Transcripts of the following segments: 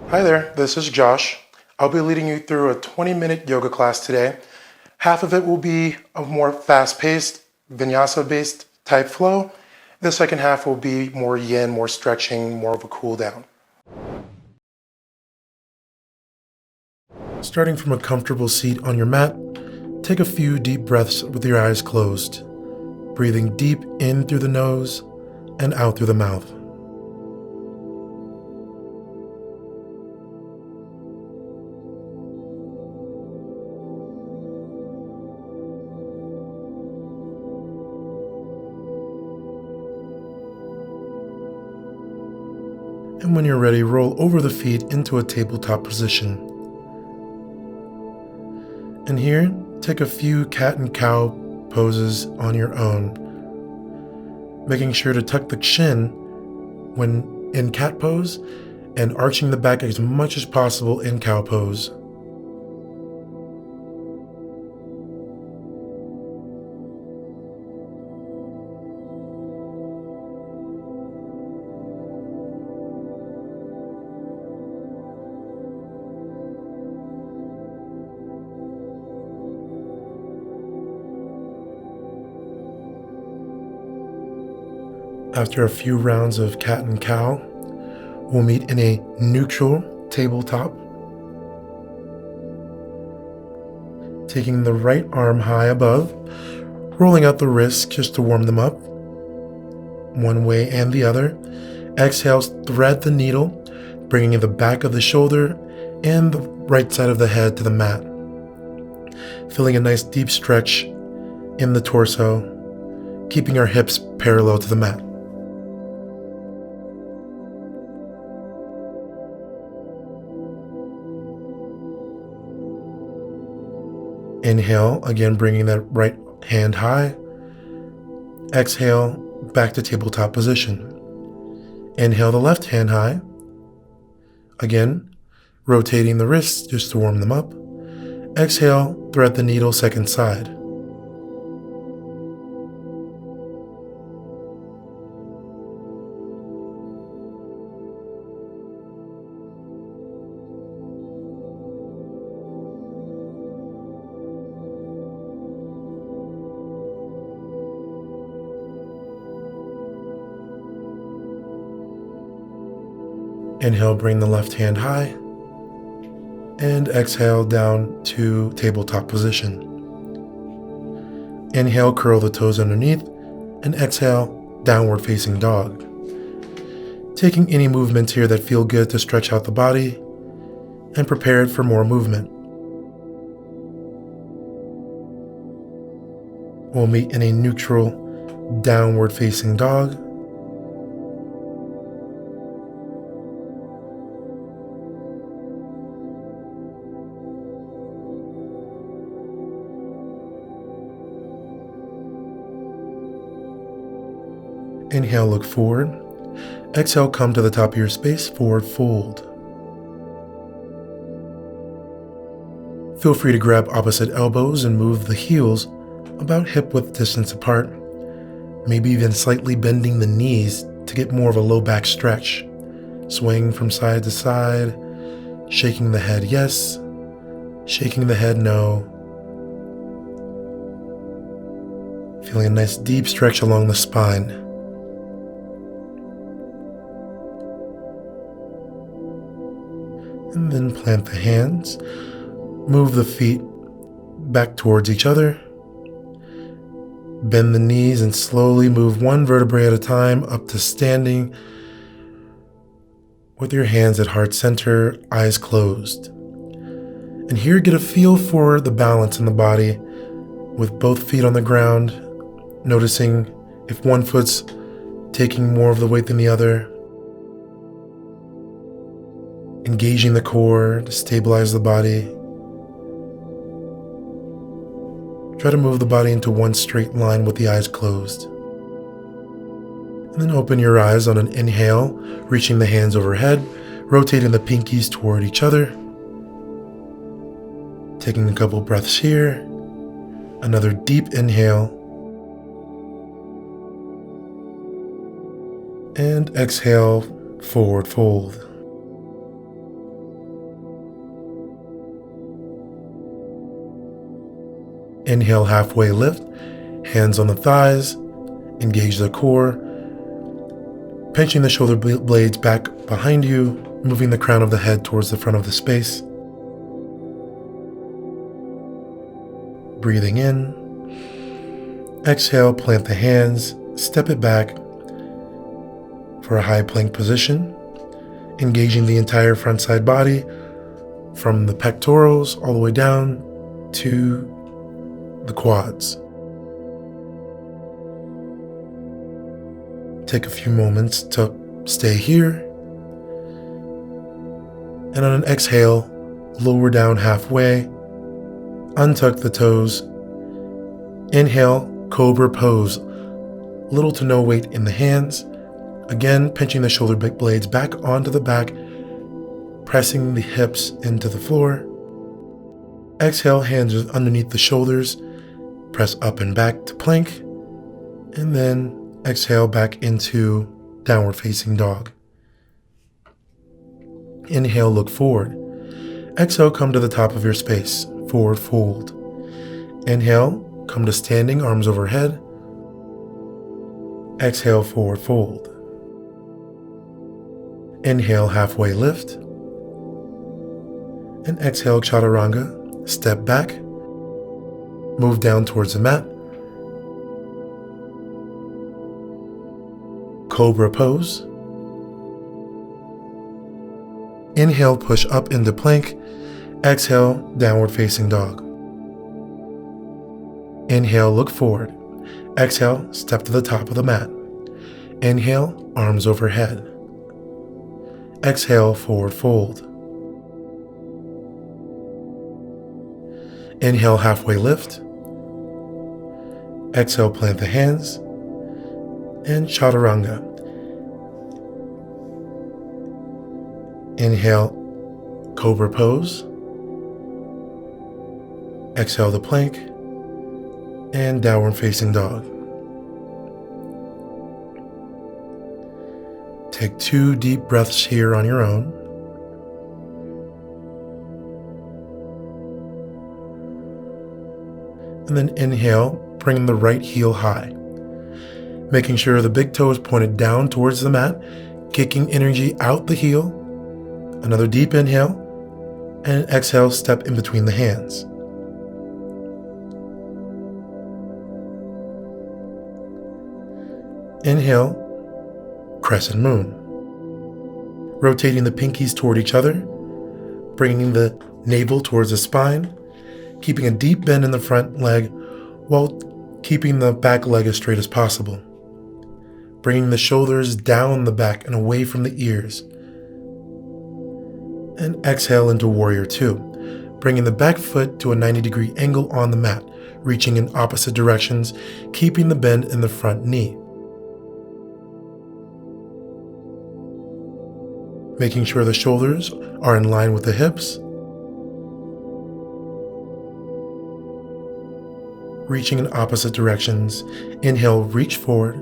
Hi there, this is Josh. I'll be leading you through a 20-minute yoga class today. Half of it will be a more fast-paced, vinyasa-based type flow. The second half will be more yin, more stretching, more of a cool down. Starting from a comfortable seat on your mat, take a few deep breaths with your eyes closed, breathing deep in through the nose and out through the mouth. And when you're ready, roll over the feet into a tabletop position. And here, take a few cat and cow poses on your own, making sure to tuck the chin when in cat pose and arching the back as much as possible in cow pose. After a few rounds of cat and cow, we'll meet in a neutral tabletop, taking the right arm high above, rolling out the wrists just to warm them up, one way and the other. Exhale, thread the needle, bringing the back of the shoulder and the right side of the head to the mat, feeling a nice deep stretch in the torso, keeping our hips parallel to the mat. Inhale, again bringing that right hand high. Exhale, back to tabletop position. Inhale the left hand high. Again, rotating the wrists just to warm them up. Exhale, thread the needle second side. Inhale, bring the left hand high, and exhale down to tabletop position. Inhale, curl the toes underneath, and exhale, downward facing dog. Taking any movements here that feel good to stretch out the body and prepare it for more movement. We'll meet in a neutral, downward facing dog. Inhale, look forward. Exhale, come to the top of your space, forward fold. Feel free to grab opposite elbows and move the heels about hip width distance apart, maybe even slightly bending the knees to get more of a low back stretch. Swaying from side to side, shaking the head yes, shaking the head no. Feeling a nice deep stretch along the spine. And then plant the hands, move the feet back towards each other, bend the knees and slowly move one vertebrae at a time up to standing with your hands at heart center, eyes closed. And here get a feel for the balance in the body with both feet on the ground, noticing if one foot's taking more of the weight than the other. Engaging the core to stabilize the body. Try to move the body into one straight line with the eyes closed. And then open your eyes on an inhale, reaching the hands overhead, rotating the pinkies toward each other. Taking a couple breaths here. Another deep inhale. And exhale, forward fold. Inhale, halfway lift, hands on the thighs, engage the core, pinching the shoulder blades back behind you, moving the crown of the head towards the front of the space. Breathing in. Exhale, plant the hands, step it back for a high plank position, engaging the entire front side body from the pectorals all the way down to the quads. Take a few moments to stay here. And on an exhale, lower down halfway, untuck the toes. Inhale, cobra pose. Little to no weight in the hands. Again, pinching the shoulder blades back onto the back, pressing the hips into the floor. Exhale, hands underneath the shoulders. Press up and back to plank. And then exhale back into downward facing dog. Inhale, look forward. Exhale, come to the top of your space, forward fold. Inhale, come to standing, arms overhead. Exhale, forward fold. Inhale, halfway lift. And exhale, chaturanga, step back. Move down towards the mat. Cobra pose. Inhale, push up into plank. Exhale, downward facing dog. Inhale, look forward. Exhale, step to the top of the mat. Inhale, arms overhead. Exhale, forward fold. Inhale, halfway lift. Exhale, plant the hands. And chaturanga. Inhale, cobra pose. Exhale the plank. And downward facing dog. Take 2 deep breaths here on your own. And then inhale, bring the right heel high. Making sure the big toe is pointed down towards the mat, kicking energy out the heel. Another deep inhale, and exhale, step in between the hands. Inhale, crescent moon. Rotating the pinkies toward each other, bringing the navel towards the spine, keeping a deep bend in the front leg while keeping the back leg as straight as possible. Bringing the shoulders down the back and away from the ears. And exhale into warrior 2, bringing the back foot to a 90-degree angle on the mat, reaching in opposite directions, keeping the bend in the front knee. Making sure the shoulders are in line with the hips. Reaching in opposite directions. Inhale, reach forward.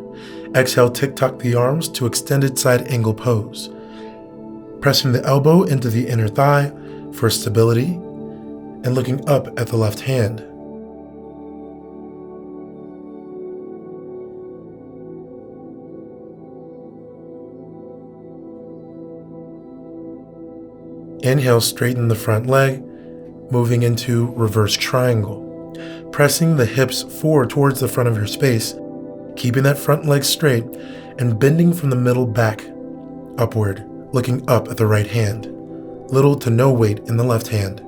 Exhale, tick-tock the arms to extended side angle pose. Pressing the elbow into the inner thigh for stability and looking up at the left hand. Inhale, straighten the front leg, moving into reverse triangle. Pressing the hips forward towards the front of your space, keeping that front leg straight and bending from the middle back upward, looking up at the right hand. Little to no weight in the left hand.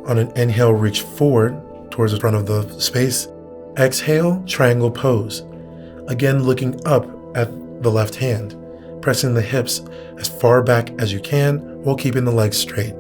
On an inhale, reach forward towards the front of the space. Exhale, triangle pose. Again, looking up at the left hand, pressing the hips as far back as you can while keeping the legs straight.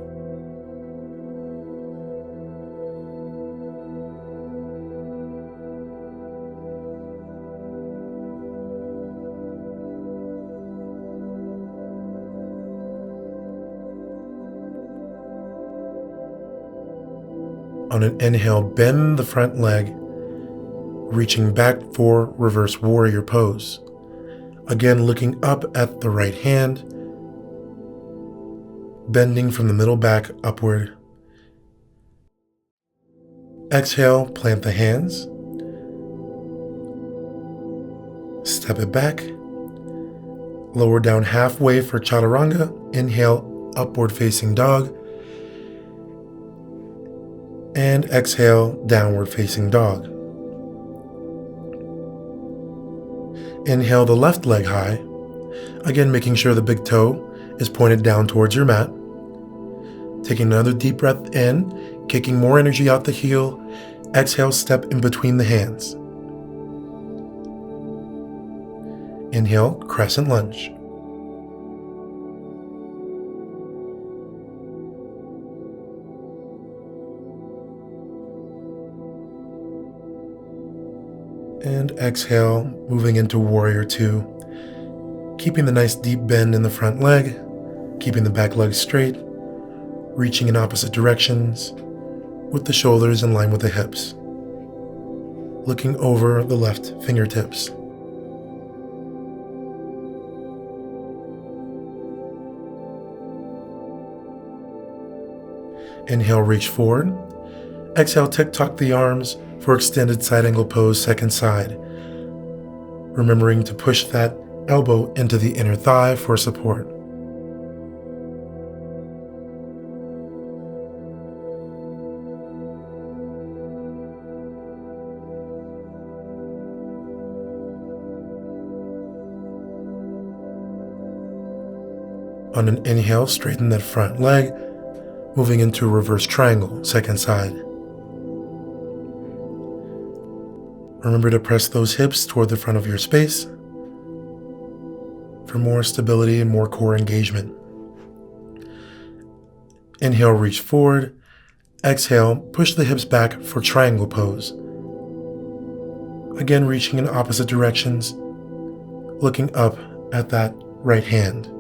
On an inhale, bend the front leg, reaching back for reverse warrior pose. Again, looking up at the right hand, bending from the middle back upward. Exhale, plant the hands. Step it back. Lower down halfway for chaturanga. Inhale, upward facing dog. And exhale, downward facing dog. Inhale the left leg high. Again, making sure the big toe is pointed down towards your mat. Taking another deep breath in, kicking more energy out the heel. Exhale, step in between the hands. Inhale, crescent lunge. And exhale, moving into warrior two. Keeping the nice deep bend in the front leg, keeping the back leg straight, reaching in opposite directions with the shoulders in line with the hips. Looking over the left fingertips. Inhale, reach forward. Exhale, tick-tock the arms for extended side angle pose, second side. Remembering to push that elbow into the inner thigh for support. On an inhale, straighten that front leg, moving into reverse triangle, second side. Remember to press those hips toward the front of your space for more stability and more core engagement. Inhale, reach forward. Exhale, push the hips back for triangle pose. Again, reaching in opposite directions, looking up at that right hand.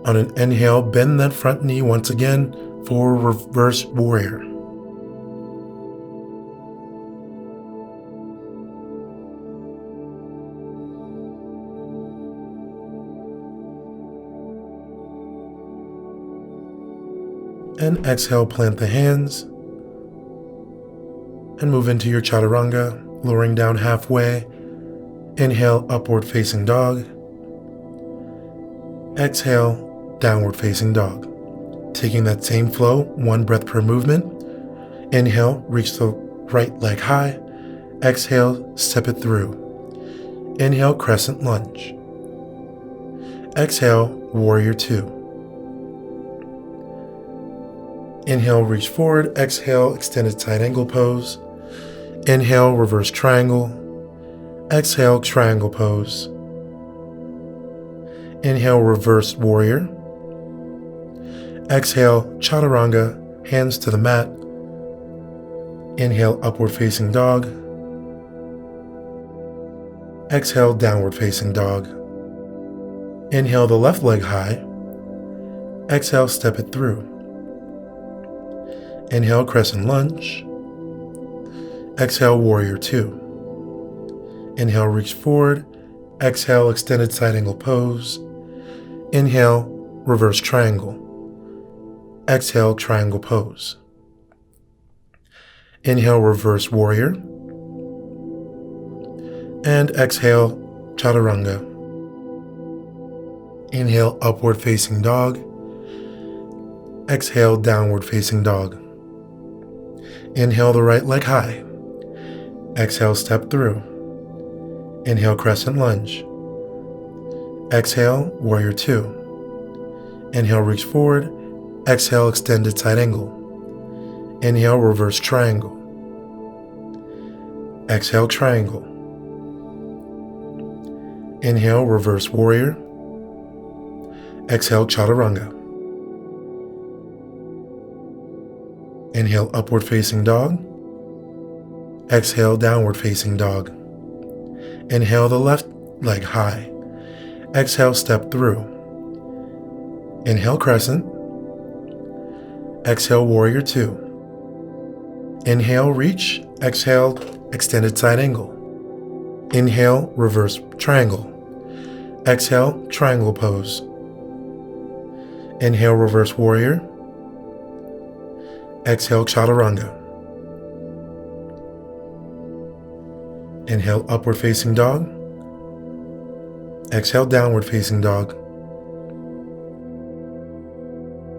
On an inhale, bend that front knee once again for reverse warrior. And exhale, plant the hands and move into your chaturanga, lowering down halfway. Inhale, upward facing dog. Exhale, downward facing dog. Taking that same flow, one breath per movement. Inhale, reach the right leg high. Exhale, step it through. Inhale, crescent lunge. Exhale, warrior two. Inhale, reach forward. Exhale, extended side angle pose. Inhale, reverse triangle. Exhale, triangle pose. Inhale, reverse warrior. Exhale, chaturanga, hands to the mat. Inhale, upward facing dog. Exhale, downward facing dog. Inhale the left leg high. Exhale, step it through. Inhale, crescent lunge. Exhale, warrior two. Inhale, reach forward. Exhale, extended side angle pose. Inhale, reverse triangle. Exhale, triangle pose. Inhale, reverse warrior. And exhale, chaturanga. Inhale, upward facing dog. Exhale, downward facing dog. Inhale the right leg high. Exhale, step through. Inhale, crescent lunge. Exhale, warrior two. Inhale, reach forward. Exhale, extended side angle. Inhale, reverse triangle. Exhale, triangle. Inhale, reverse warrior. Exhale, chaturanga. Inhale, upward facing dog. Exhale, downward facing dog. Inhale the left leg high. Exhale, step through. Inhale, crescent. Exhale, warrior two. Inhale, reach. Exhale, extended side angle. Inhale, reverse triangle. Exhale, triangle pose. Inhale, reverse warrior. Exhale, chaturanga. Inhale, upward facing dog. Exhale, downward facing dog.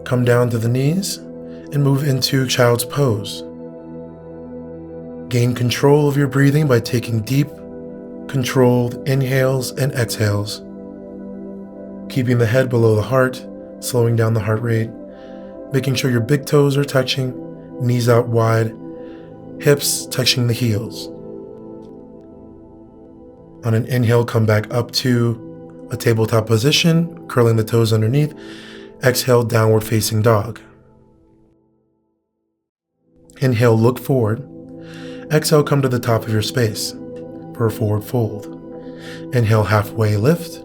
Come down to the knees and move into child's pose. Gain control of your breathing by taking deep, controlled inhales and exhales. Keeping the head below the heart, slowing down the heart rate, making sure your big toes are touching, knees out wide, hips touching the heels. On an inhale, come back up to a tabletop position, curling the toes underneath. Exhale, downward facing dog. Inhale, look forward. Exhale, come to the top of your space for a forward fold. Inhale, halfway lift.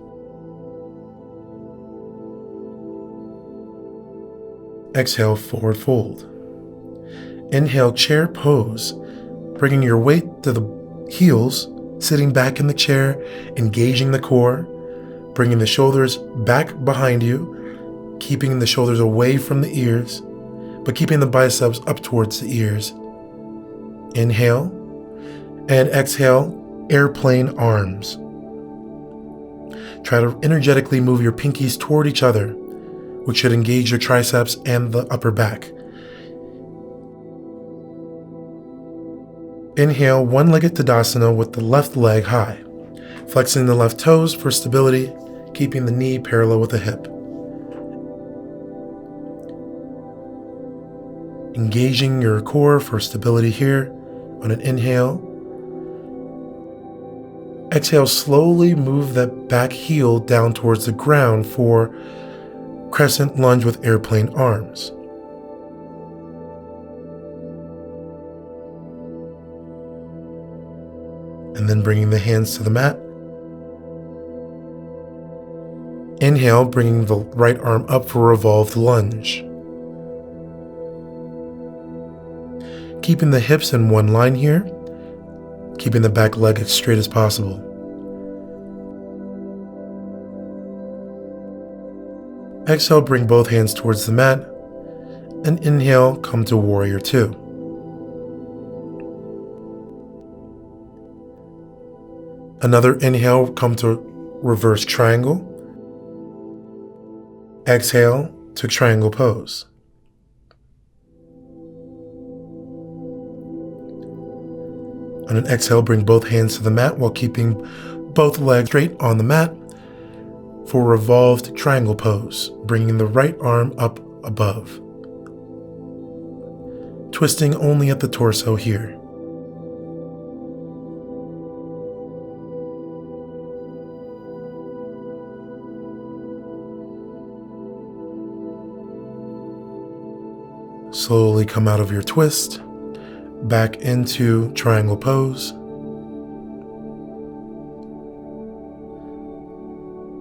Exhale, forward fold. Inhale, chair pose, bringing your weight to the heels, sitting back in the chair, engaging the core, bringing the shoulders back behind you, keeping the shoulders away from the ears, but keeping the biceps up towards the ears. Inhale and exhale, airplane arms. Try to energetically move your pinkies toward each other, which should engage your triceps and the upper back. Inhale, one-legged Tadasana with the left leg high, flexing the left toes for stability, keeping the knee parallel with the hip. Engaging your core for stability here on an inhale. Exhale, slowly move that back heel down towards the ground for crescent lunge with airplane arms. And then bringing the hands to the mat. Inhale, bringing the right arm up for revolved lunge. Keeping the hips in one line here, keeping the back leg as straight as possible. Exhale, bring both hands towards the mat, and inhale, come to warrior two. Another inhale, come to reverse triangle. Exhale to triangle pose. On an exhale, bring both hands to the mat while keeping both legs straight on the mat for revolved triangle pose, bringing the right arm up above. Twisting only at the torso here. Slowly come out of your twist, back into triangle pose.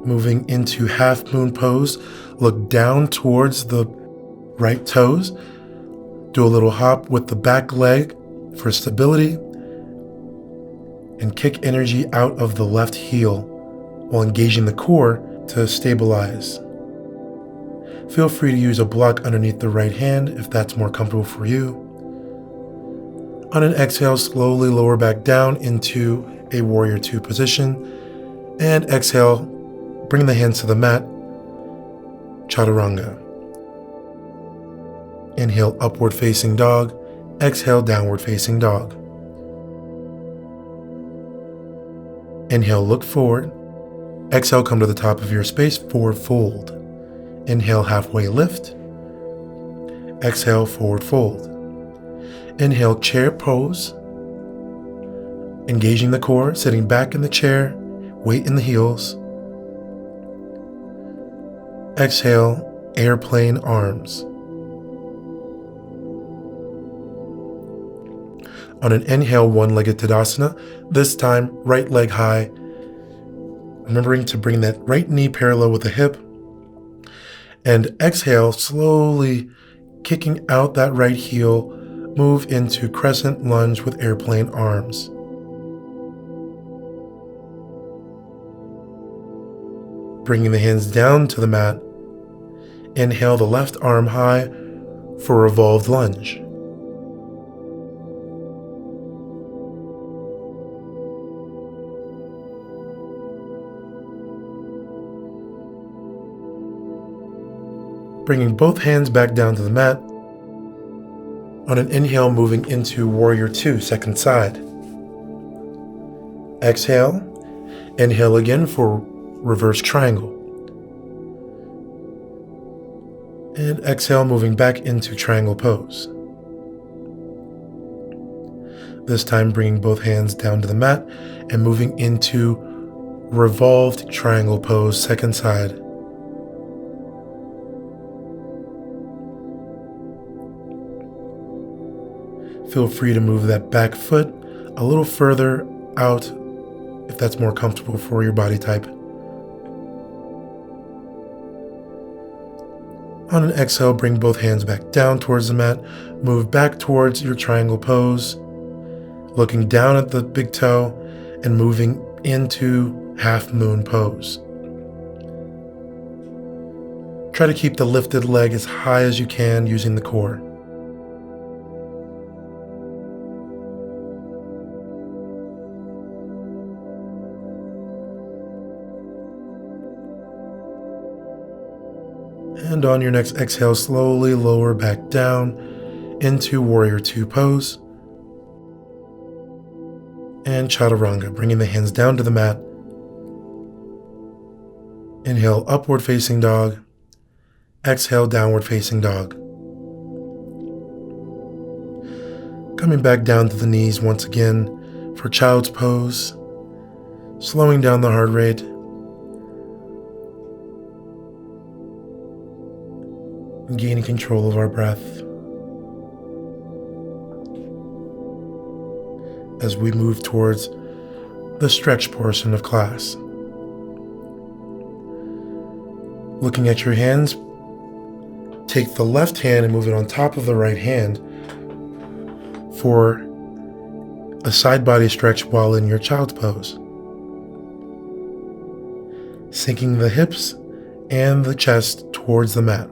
Moving into half moon pose, look down towards the right toes. Do a little hop with the back leg for stability and kick energy out of the left heel while engaging the core to stabilize. Feel free to use a block underneath the right hand if that's more comfortable for you. On an exhale, slowly lower back down into a warrior two position. And exhale, bring the hands to the mat, chaturanga. Inhale, upward facing dog. Exhale, downward facing dog. Inhale, look forward. Exhale, come to the top of your space, forward fold. Inhale, halfway lift. Exhale, forward fold. Inhale, chair pose. Engaging the core, sitting back in the chair, weight in the heels. Exhale, airplane arms. On an inhale, one-legged Tadasana, this time right leg high, remembering to bring that right knee parallel with the hip. And exhale, slowly kicking out that right heel move into crescent lunge with airplane arms. Bringing the hands down to the mat, inhale the left arm high for revolved lunge. Bringing both hands back down to the mat. On an inhale, moving into Warrior Two, second side. Exhale, inhale again for reverse triangle. And exhale, moving back into triangle pose. This time bringing both hands down to the mat and moving into revolved triangle pose, second side. Feel free to move that back foot a little further out if that's more comfortable for your body type. On an exhale, bring both hands back down towards the mat. Move back towards your triangle pose, looking down at the big toe and moving into half moon pose. Try to keep the lifted leg as high as you can using the core. And on your next exhale, slowly lower back down into Warrior Two pose. And Chaturanga, bringing the hands down to the mat. Inhale, upward facing dog. Exhale, downward facing dog. Coming back down to the knees once again for Child's Pose. Slowing down the heart rate. And gaining control of our breath as we move towards the stretch portion of class. Looking at your hands, take the left hand and move it on top of the right hand for a side body stretch while in your child's pose. Sinking the hips and the chest towards the mat.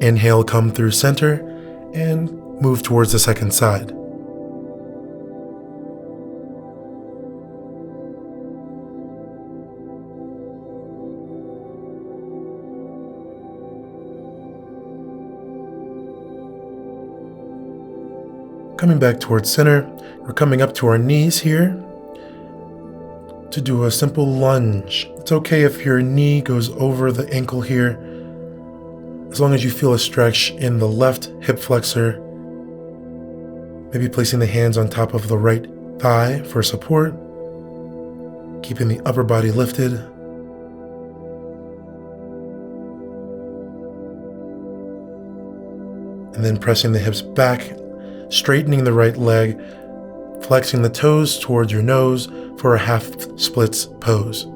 Inhale, come through center and move towards the second side. Coming back towards center, we're coming up to our knees here to do a simple lunge. It's okay if your knee goes over the ankle here, as long as you feel a stretch in the left hip flexor. Maybe placing the hands on top of the right thigh for support, keeping the upper body lifted. And then pressing the hips back, straightening the right leg, flexing the toes towards your nose for a half splits pose.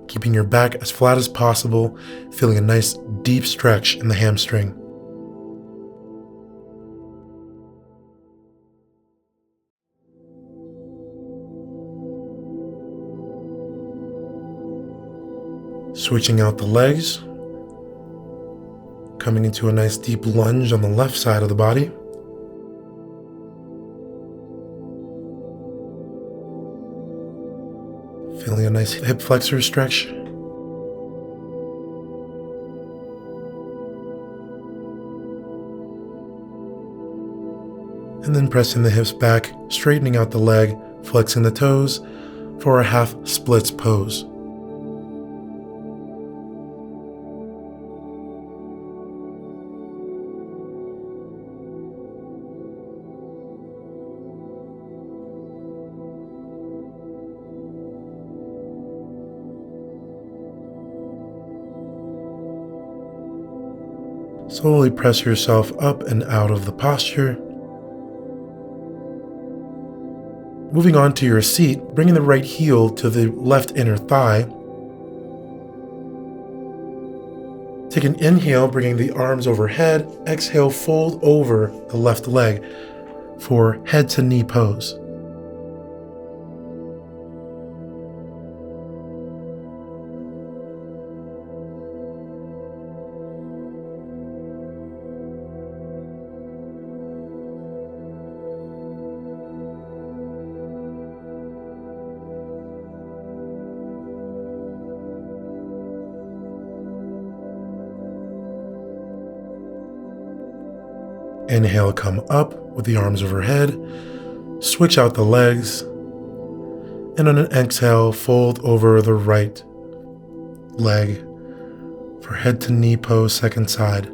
Keeping your back as flat as possible, feeling a nice deep stretch in the hamstring. Switching out the legs, coming into a nice deep lunge on the left side of the body. Feeling a nice hip flexor stretch. And then pressing the hips back, straightening out the leg, flexing the toes for a half splits pose. Slowly press yourself up and out of the posture. Moving on to your seat, bringing the right heel to the left inner thigh, Take an inhale, bringing the arms overhead. Exhale, fold over the left leg for head to knee pose. Inhale, come up with the arms overhead. Switch out the legs. And on an exhale, fold over the right leg for head to knee pose, second side.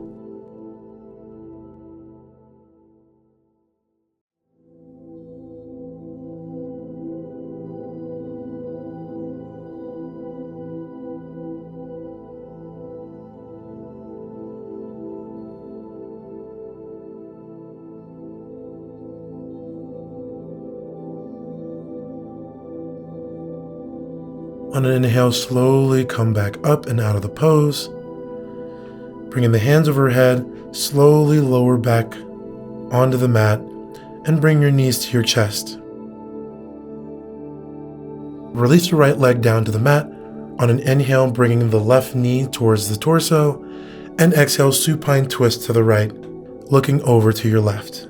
On an inhale, slowly come back up and out of the pose. Bringing the hands overhead, slowly lower back onto the mat and bring your knees to your chest. Release the right leg down to the mat. On an inhale, bringing the left knee towards the torso, and exhale, supine twist to the right, looking over to your left.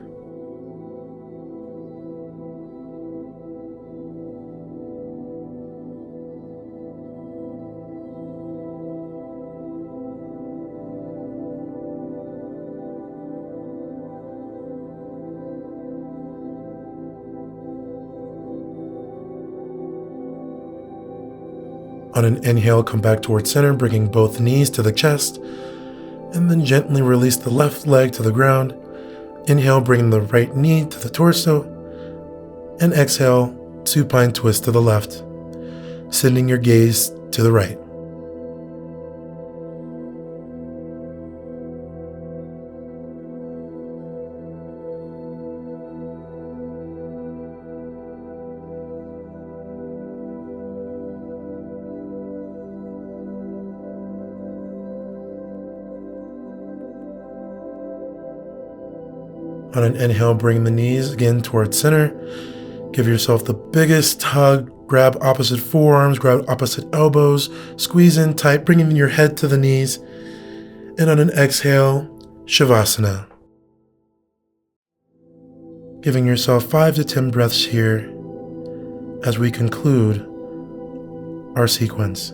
On an inhale, come back towards center, bringing both knees to the chest, and then gently release the left leg to the ground. Inhale, bringing the right knee to the torso, and exhale, supine twist to the left, sending your gaze to the right. On an inhale, bring the knees again towards center. Give yourself the biggest hug. Grab opposite forearms, grab opposite elbows. Squeeze in tight, bringing your head to the knees. And on an exhale, Shavasana. Giving yourself 5 to 10 breaths here as we conclude our sequence.